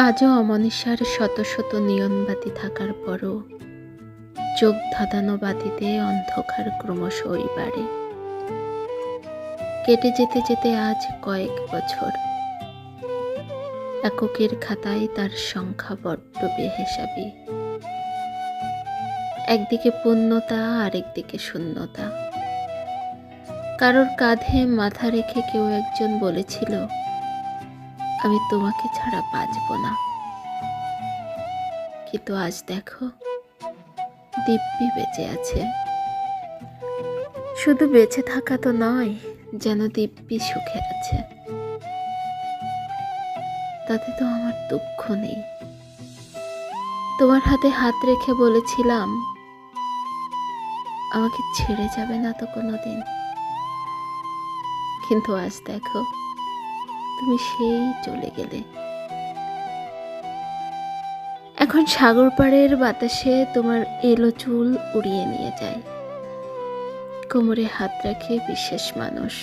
আজও অমনিশার শত শত নিয়নবাতি থাকার পরও চোখ ধাঁধানো বাতিতে অন্ধকার ক্রমশই বাড়ে। কেটে যেতে যেতে আজ কয়েক বছর, এককের খাতায় তার সংখ্যা বড্ড বেহিসাবি। একদিকে পূর্ণতা, আরেকদিকে শূন্যতা। কারোর কাঁধে মাথা রেখে কেউ একজন বলেছিল, আমি তোমাকে ছাড়া বাঁচব না। কিন্তু আজ দেখো, দিব্যি বেঁচে আছে। শুধু বেঁচে থাকা তো নয়, যেন দিব্যি সুখে আছে। তাতে তো আমার দুঃখ নেই। তোমার হাতে হাত রেখে বলেছিলাম, আমাকে ছেড়ে যাবে না তো কোনোদিন। কিন্তু আজ দেখো, তুমি সেই চলে গেলে। এখন সাগর পাড়ের বাতাসে তোমার এলো চুল উড়িয়ে নিয়ে যায়। কোমরে হাত রাখে বিশেষ মানুষ।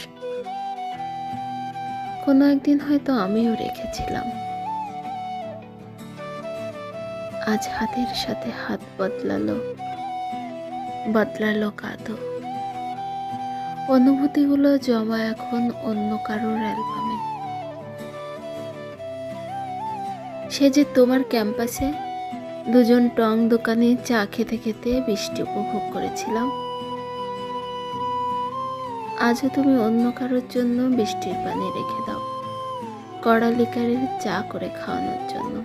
কোনো একদিন হয়তো আমিও রেখেছিলাম। আজ হাতের সাথে হাত বদলালো কাঁদো। অনুভূতিগুলো জমা এখন অন্য কারোর অ্যালবামে। সে যে তোমার ক্যাম্পাসে দুজন টং দোকানে চা খেতে খেতে বৃষ্টি উপভোগ করেছিলাম। আজও তুমি অন্য কারোর জন্য বৃষ্টির পানি রেখে দাও, কড়া লিকারের চা করে খাওয়ানোর জন্য।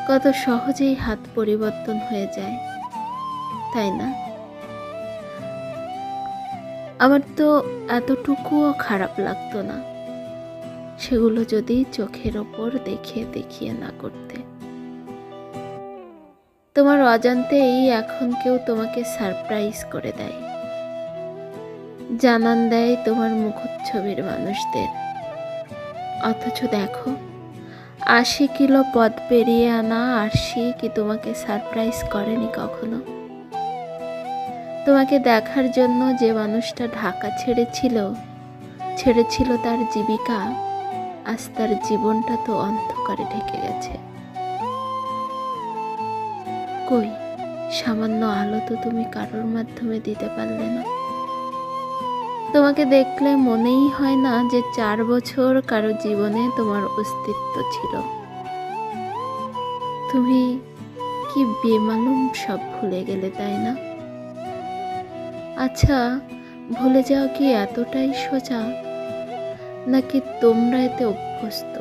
কত সহজেই হাত পরিবর্তন হয়ে যায়, তাই না? আমার তো এতটুকুও খারাপ লাগতো না সেগুলো যদি চোখের ওপর দেখিয়ে না করতে। তোমার অজান্তেই এখন কেউ তোমাকে সারপ্রাইজ করে দেয়, জানান দেয় তোমার মুখচ্ছবির মানুষদের। অথচ দেখো, ৮০ কিলো পথ পেরিয়ে আনা আরশি কি তোমাকে সারপ্রাইজ করেনি কখনো? তোমাকে দেখার জন্য যে মানুষটা ঢাকা ছেড়েছিল তার জীবিকা, আজ তার জীবনটা তো অন্ধকারে ঢেকে গেছে। কই, সামান্য আলো তো তুমি কারোর মাধ্যমে দিতে পারলে না। তোমাকে দেখলে মনেই হয় না যে ৪ বছর কারো জীবনে তোমার অস্তিত্ব ছিল। তুমি কি বেমালুম সব ভুলে গেলে, তাই না? আচ্ছা, ভুলে যাও কি এতটাই সোজা, নাকি তোমরা এতে অভ্যস্ত?